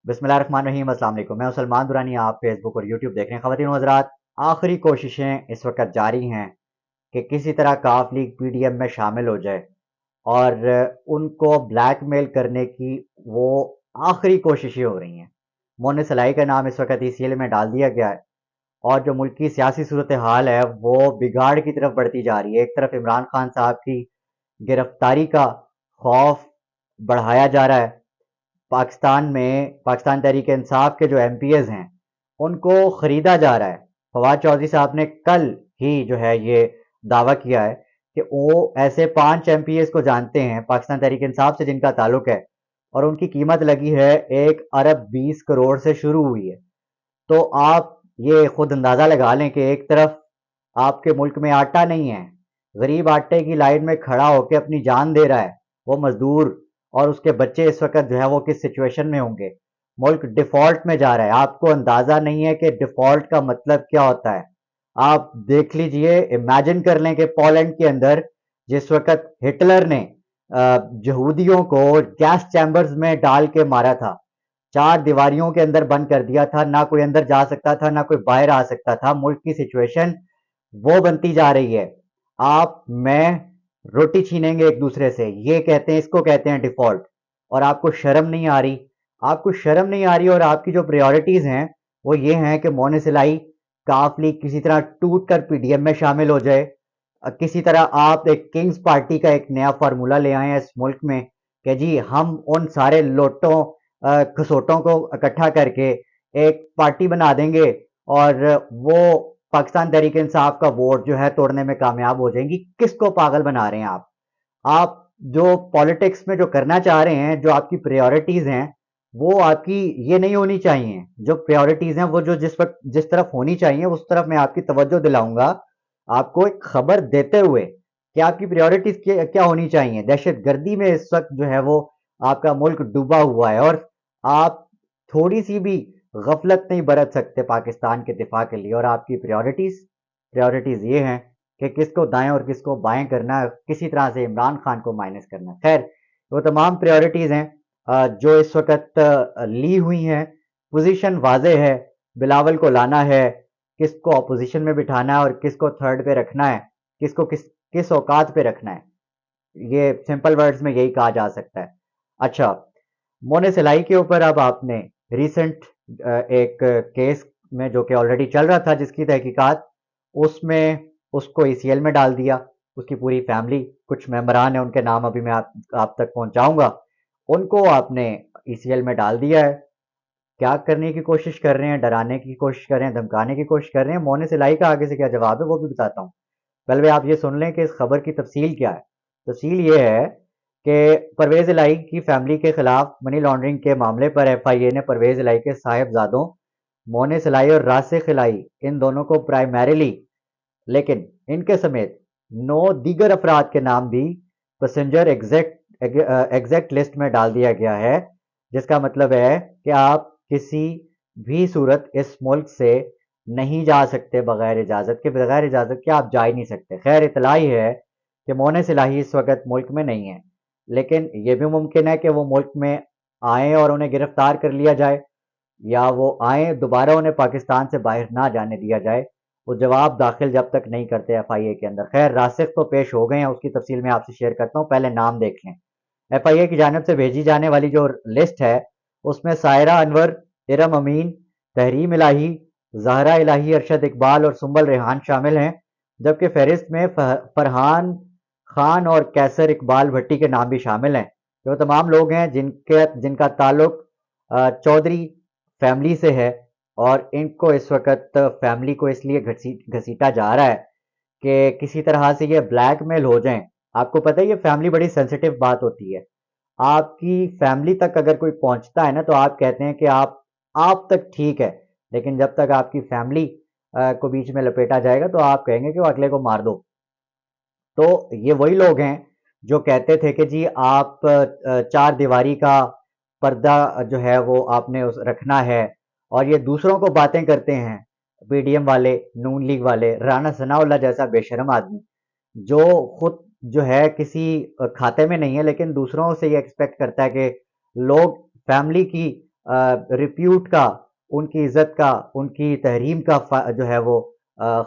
بسم اللہ الرحمن الرحیم۔ السلام علیکم، میں سلمان دورانی، آپ فیس بک اور یوٹیوب دیکھ رہے ہیں۔ خواتین و حضرات، آخری کوششیں اس وقت جاری ہیں کہ کسی طرح کاف لیگ پی ڈی ایم میں شامل ہو جائے اور ان کو بلیک میل کرنے کی وہ آخری کوششیں ہو رہی ہیں۔ مونس الائی کا نام اس وقت ای سی ایل میں ڈال دیا گیا ہے اور جو ملک کی سیاسی صورتحال ہے وہ بگاڑ کی طرف بڑھتی جا رہی ہے۔ ایک طرف عمران خان صاحب کی گرفتاری کا خوف بڑھایا جا رہا ہے، پاکستان میں پاکستان تحریک انصاف کے جو ایم پی ایز ہیں ان کو خریدا جا رہا ہے۔ فواد چودھری صاحب نے کل ہی جو ہے یہ دعویٰ کیا ہے کہ وہ ایسے 5 ایم پی ایز کو جانتے ہیں پاکستان تحریک انصاف سے جن کا تعلق ہے، اور ان کی قیمت لگی ہے 1 ارب 20 کروڑ سے شروع ہوئی ہے۔ تو آپ یہ خود اندازہ لگا لیں کہ ایک طرف آپ کے ملک میں آٹا نہیں ہے، غریب آٹے کی لائن میں کھڑا ہو کے اپنی جان دے رہا ہے وہ مزدور، اور اس کے بچے اس وقت جو ہے وہ کس سچویشن میں ہوں گے۔ ملک ڈیفالٹ میں جا رہا ہے، آپ کو اندازہ نہیں ہے کہ ڈیفالٹ کا مطلب کیا ہوتا ہے۔ آپ دیکھ لیجئے، امیجن کر لیں کہ پولینڈ کے اندر جس وقت ہٹلر نے یہودیوں کو گیس چیمبرز میں ڈال کے مارا تھا، 4 دیواریوں کے اندر بند کر دیا تھا، نہ کوئی اندر جا سکتا تھا نہ کوئی باہر آ سکتا تھا، ملک کی سچویشن وہ بنتی جا رہی ہے۔ آپ میں روٹی چھینیں گے ایک دوسرے سے، یہ کہتے ہیں، اس کو کہتے ہیں ڈیفالٹ، اور آپ کو شرم نہیں آ رہی؟ آپ کو شرم نہیں آ رہی؟ اور آپ کی جو پریورٹیز ہیں وہ یہ ہیں کہ مونس الائی کاف لیگ کسی طرح ٹوٹ کر پی ڈی ایم میں شامل ہو جائے، کسی طرح آپ ایک کنگز پارٹی کا ایک نیا فارمولہ لے آئے ہیں اس ملک میں کہ جی ہم ان سارے لوٹوں کھسوٹوں کو اکٹھا کر کے ایک پارٹی بنا دیں گے اور وہ پاکستان تحریک انصاف کا ووٹ جو ہے توڑنے میں کامیاب ہو جائیں گی۔ کس کو پاگل بنا رہے ہیں آپ جو پالیٹکس میں جو کرنا چاہ رہے ہیں، جو آپ کی پریورٹیز ہیں وہ آپ کی یہ نہیں ہونی چاہیے۔ جو پریورٹیز ہیں وہ جو جس وقت جس طرف ہونی چاہیے اس طرف میں آپ کی توجہ دلاؤں گا، آپ کو ایک خبر دیتے ہوئے کہ آپ کی پریورٹیز کیا ہونی چاہیے۔ دہشت گردی میں اس وقت جو ہے وہ آپ کا ملک ڈوبا ہوا ہے، اور آپ تھوڑی سی بھی غفلت نہیں برت سکتے پاکستان کے دفاع کے لیے۔ اور آپ کی پریورٹیز یہ ہیں کہ کس کو دائیں اور کس کو بائیں کرنا ہے، کسی طرح سے عمران خان کو مائنس کرنا ہے۔ خیر، وہ تمام پریورٹیز ہیں جو اس وقت لی ہوئی ہیں۔ پوزیشن واضح ہے، بلاول کو لانا ہے، کس کو اپوزیشن میں بٹھانا ہے اور کس کو تھرڈ پہ رکھنا ہے، کس کو کس اوقات پہ رکھنا ہے، یہ سمپل ورڈز میں یہی کہا جا سکتا ہے۔ اچھا، مونس الائی کے اوپر اب آپ نے ریسنٹ ایک کیس میں جو کہ آلریڈی چل رہا تھا جس کی تحقیقات، اس میں اس کو ای سی ایل میں ڈال دیا، اس کی پوری فیملی، کچھ ممبران ہیں ان کے نام ابھی میں آپ تک پہنچاؤں گا، ان کو آپ نے ای سی ایل میں ڈال دیا ہے۔ کیا کرنے کی کوشش کر رہے ہیں؟ ڈرانے کی کوشش کر رہے ہیں، دھمکانے کی کوشش کر رہے ہیں۔ مونس الائی کا آگے سے کیا جواب ہے وہ بھی بتاتا ہوں، پہلے آپ یہ سن لیں کہ اس خبر کی تفصیل کیا ہے۔ تفصیل یہ ہے کہ پرویز الائی کی فیملی کے خلاف منی لانڈرنگ کے معاملے پر ایف آئی اے نے پرویز الائی کے صاحبزادوں مونس الائی اور راسخ الائی، ان دونوں کو پرائمریلی لیکن ان کے سمیت 9 دیگر افراد کے نام بھی پیسنجر ایگزیکٹ لسٹ میں ڈال دیا گیا ہے، جس کا مطلب ہے کہ آپ کسی بھی صورت اس ملک سے نہیں جا سکتے بغیر اجازت کے، بغیر اجازت کے آپ جا ہی نہیں سکتے۔ خیر، اطلاع ہی ہے کہ مونس الائی اس وقت ملک میں نہیں ہے، لیکن یہ بھی ممکن ہے کہ وہ ملک میں آئیں اور انہیں گرفتار کر لیا جائے، یا وہ آئیں دوبارہ انہیں پاکستان سے باہر نہ جانے دیا جائے، وہ جواب داخل جب تک نہیں کرتے ایف آئی اے کے اندر۔ خیر، راسخ تو پیش ہو گئے ہیں، اس کی تفصیل میں آپ سے شیئر کرتا ہوں، پہلے نام دیکھ لیں۔ ایف آئی اے کی جانب سے بھیجی جانے والی جو لسٹ ہے اس میں سائرہ انور، ارم امین، تحریم الہی، زہرا الہی، ارشد اقبال اور سنبل ریحان شامل ہیں، جبکہ فہرست میں فرحان خان اور کیسر اقبال بھٹی کے نام بھی شامل ہیں۔ وہ تمام لوگ ہیں جن کا تعلق چودھری فیملی سے ہے، اور ان کو اس وقت فیملی کو اس لیے گھسیٹا جا رہا ہے کہ کسی طرح سے یہ بلیک میل ہو جائیں۔ آپ کو پتہ ہے یہ فیملی بڑی سینسیٹیو بات ہوتی ہے، آپ کی فیملی تک اگر کوئی پہنچتا ہے نا تو آپ کہتے ہیں کہ آپ تک ٹھیک ہے، لیکن جب تک آپ کی فیملی کو بیچ میں لپیٹا جائے گا تو آپ کہیں گے کہ وہ اگلے کو مار دو۔ تو یہ وہی لوگ ہیں جو کہتے تھے کہ جی آپ 4 دیواری کا پردہ جو ہے وہ آپ نے رکھنا ہے، اور یہ دوسروں کو باتیں کرتے ہیں، پی ڈی ایم والے، نون لیگ والے، رانا ثناء اللہ جیسا بے شرم آدمی جو خود جو ہے کسی کھاتے میں نہیں ہے لیکن دوسروں سے یہ ایکسپیکٹ کرتا ہے کہ لوگ فیملی کی ریپیوٹ کا، ان کی عزت کا، ان کی تحریم کا جو ہے وہ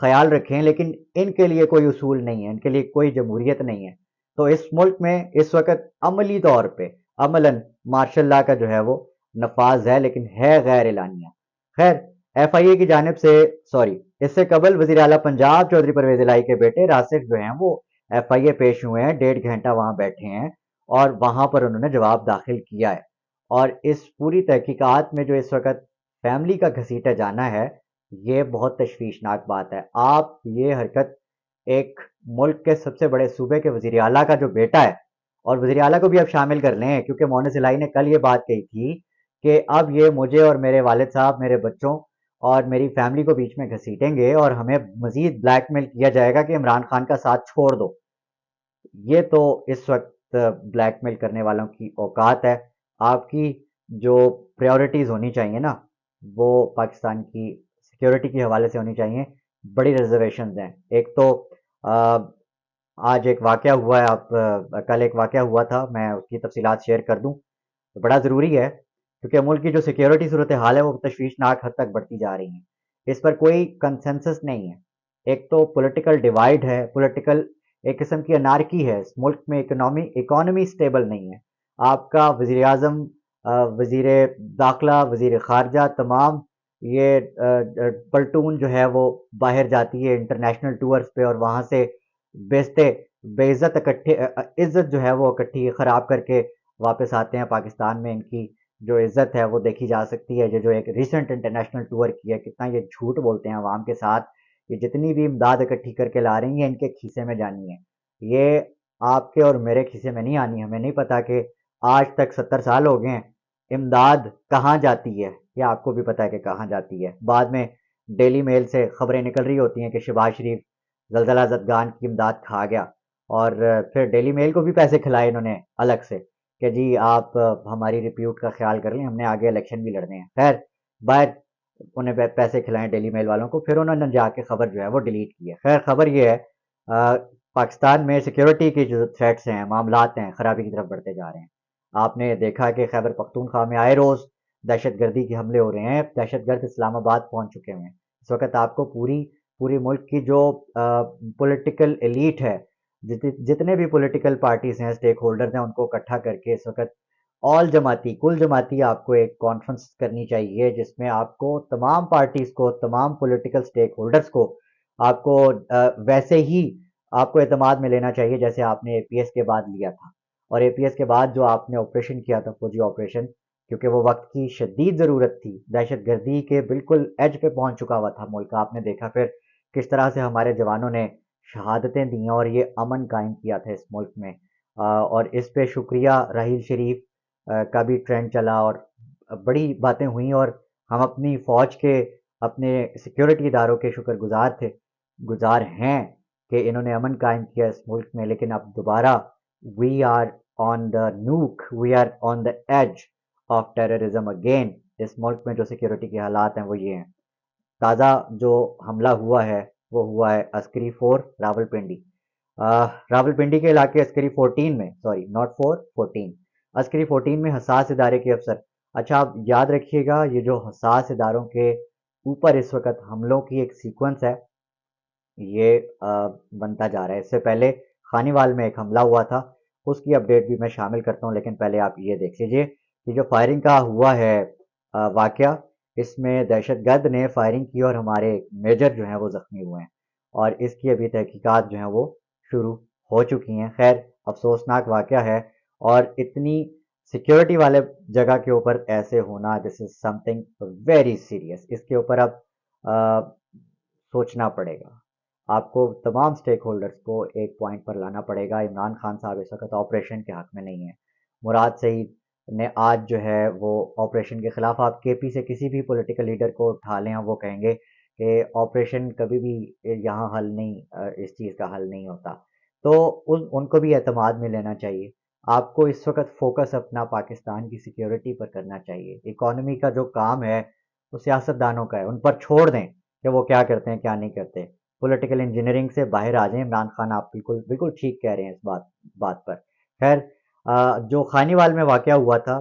خیال رکھیں، لیکن ان کے لیے کوئی اصول نہیں ہے، ان کے لیے کوئی جمہوریت نہیں ہے۔ تو اس ملک میں اس وقت عملی طور پہ عملاً مارشل لاء کا جو ہے وہ نفاذ ہے، لیکن ہے غیر اعلانیہ۔ خیر، ایف آئی اے کی جانب سے، سوری، اس سے قبل وزیر اعلیٰ پنجاب چودھری پرویز الہی کے بیٹے راسخ جو ہیں وہ ایف آئی اے پیش ہوئے ہیں، 1.5 گھنٹہ وہاں بیٹھے ہیں اور وہاں پر انہوں نے جواب داخل کیا ہے۔ اور اس پوری تحقیقات میں جو اس وقت فیملی کا گھسیٹا جانا ہے، یہ بہت تشویشناک بات ہے۔ آپ یہ حرکت ایک ملک کے سب سے بڑے صوبے کے وزیر اعلیٰ کا جو بیٹا ہے، اور وزیر اعلیٰ کو بھی اب شامل کر لیں، کیونکہ مونس الہی نے کل یہ بات کہی تھی کہ اب یہ مجھے اور میرے والد صاحب، میرے بچوں اور میری فیملی کو بیچ میں گھسیٹیں گے اور ہمیں مزید بلیک میل کیا جائے گا کہ عمران خان کا ساتھ چھوڑ دو۔ یہ تو اس وقت بلیک میل کرنے والوں کی اوقات ہے۔ آپ کی جو پریورٹیز ہونی چاہیے نا، وہ پاکستان کی سیکیورٹی کے حوالے سے ہونی چاہیے۔ بڑی ریزرویشنز ہیں۔ ایک تو آج ایک واقعہ ہوا ہے، کل ایک واقعہ ہوا تھا، میں اس کی تفصیلات شیئر کر دوں تو بڑا ضروری ہے، کیونکہ ملک کی جو سیکیورٹی صورتحال ہے وہ تشویشناک حد تک بڑھتی جا رہی ہے۔ اس پر کوئی کنسنسس نہیں ہے۔ ایک تو پولیٹیکل ڈیوائیڈ ہے، پولیٹیکل ایک قسم کی انارکی ہے اس ملک میں، اکانومی سٹیبل نہیں ہے۔ آپ کا وزیر اعظم، وزیر داخلہ، وزیر خارجہ، تمام یہ پلٹون جو ہے وہ باہر جاتی ہے انٹرنیشنل ٹورز پہ، اور وہاں سے بیچتے بے عزت عزت جو ہے وہ اکٹھی خراب کر کے واپس آتے ہیں پاکستان میں۔ ان کی جو عزت ہے وہ دیکھی جا سکتی ہے۔ یہ جو ایک ریسنٹ انٹرنیشنل ٹور کیا، کتنا یہ جھوٹ بولتے ہیں عوام کے ساتھ۔ یہ جتنی بھی امداد اکٹھی کر کے لا رہی ہیں، ان کے کھیسے میں جانی ہے، یہ آپ کے اور میرے کھیسے میں نہیں آنی۔ ہمیں نہیں پتا کہ آج تک 70 سال ہو گئے ہیں، امداد کہاں جاتی ہے، یہ آپ کو بھی پتا ہے کہ کہاں جاتی ہے۔ بعد میں ڈیلی میل سے خبریں نکل رہی ہوتی ہیں کہ شہباز شریف زلزلہ زدگان کی امداد کھا گیا، اور پھر ڈیلی میل کو بھی پیسے کھلائے انہوں نے الگ سے کہ جی آپ ہماری ریپیوٹ کا خیال کر لیں، ہم نے آگے الیکشن بھی لڑنے ہیں۔ خیر، باہر انہیں پیسے کھلائیں ڈیلی میل والوں کو، پھر انہوں نے جا کے خبر جو ہے وہ ڈیلیٹ کی ہے۔ خیر، خبر یہ ہے پاکستان میں سیکیورٹی کی جو تھریٹس ہیں، معاملات ہیں، خرابی کی طرف بڑھتے جا رہے ہیں۔ آپ نے دیکھا کہ خیبر پختونخوا میں آئے روز دہشت گردی کے حملے ہو رہے ہیں، دہشت گرد اسلام آباد پہنچ چکے ہیں۔ اس وقت آپ کو پوری ملک کی جو پولیٹیکل ایلیٹ ہے، جتنے بھی پولیٹیکل پارٹیز ہیں، سٹیک ہولڈرز ہیں، ان کو اکٹھا کر کے اس وقت کل جماعتی آپ کو ایک کانفرنس کرنی چاہیے، جس میں آپ کو تمام پارٹیز کو، تمام پولیٹیکل سٹیک ہولڈرز کو آپ کو ویسے ہی آپ کو اعتماد میں لینا چاہیے جیسے آپ نے اے پی ایس کے بعد لیا تھا۔ اور اے پی ایس کے بعد جو آپ نے آپریشن کیا تھا، فوجی آپریشن، کیونکہ وہ وقت کی شدید ضرورت تھی، دہشت گردی کے بالکل ایج پہ پہنچ چکا ہوا تھا ملک۔ آپ نے دیکھا پھر کس طرح سے ہمارے جوانوں نے شہادتیں دیں اور یہ امن قائم کیا تھا اس ملک میں۔ اور اس پہ شکریہ راحیل شریف کا بھی ٹرینڈ چلا اور بڑی باتیں ہوئیں، اور ہم اپنی فوج کے، اپنے سیکیورٹی اداروں کے شکر گزار ہیں کہ انہوں نے امن قائم کیا اس ملک میں۔ لیکن اب دوبارہ we are on the knock, we are on the edge of terrorism again. اس ملک میں جو سیکیورٹی کے حالات ہیں وہ یہ ہیں۔ تازہ جو حملہ ہوا ہے وہ ہوا ہے عسکری 4 راول پنڈی کے علاقے عسکری 14 میں، سوری ناٹ 4، 14 عسکری 14 میں حساس ادارے کے افسر۔ اچھا، آپ یاد رکھیے گا، یہ جو حساس اداروں کے اوپر اس وقت حملوں کی ایک سیکوینس ہے، یہ بنتا جا رہا ہے۔ اس سے پہلے خانیوال میں ایک حملہ ہوا تھا، اس کی اپڈیٹ بھی میں شامل کرتا ہوں، لیکن پہلے آپ یہ دیکھ لیجئے کہ جو فائرنگ کا ہوا ہے واقعہ، اس میں دہشت گرد نے فائرنگ کی اور ہمارے میجر جو ہیں وہ زخمی ہوئے ہیں، اور اس کی ابھی تحقیقات جو ہیں وہ شروع ہو چکی ہیں۔ خیر، افسوسناک واقعہ ہے، اور اتنی سیکیورٹی والے جگہ کے اوپر ایسے ہونا، دس از سم تھنگ ویری سیریس۔ اس کے اوپر اب سوچنا پڑے گا، آپ کو تمام سٹیک ہولڈرز کو ایک پوائنٹ پر لانا پڑے گا۔ عمران خان صاحب اس وقت آپریشن کے حق میں نہیں ہیں۔ مراد سعید نے آج جو ہے وہ آپریشن کے خلاف، آپ کے پی سے کسی بھی پولیٹیکل لیڈر کو اٹھا لیں، وہ کہیں گے کہ آپریشن کبھی بھی یہاں حل نہیں، اس چیز کا حل نہیں ہوتا۔ تو ان کو بھی اعتماد میں لینا چاہیے۔ آپ کو اس وقت فوکس اپنا پاکستان کی سیکیورٹی پر کرنا چاہیے۔ اکانومی کا جو کام ہے وہ سیاستدانوں کا ہے، ان پر چھوڑ دیں کہ وہ کیا کرتے ہیں کیا نہیں کرتے۔ پولیٹیکل انجینئرنگ سے باہر آ جائیں۔ عمران خان آپ بالکل ٹھیک کہہ رہے ہیں اس بات پر۔ خیر، جو خانیوال میں واقعہ ہوا تھا،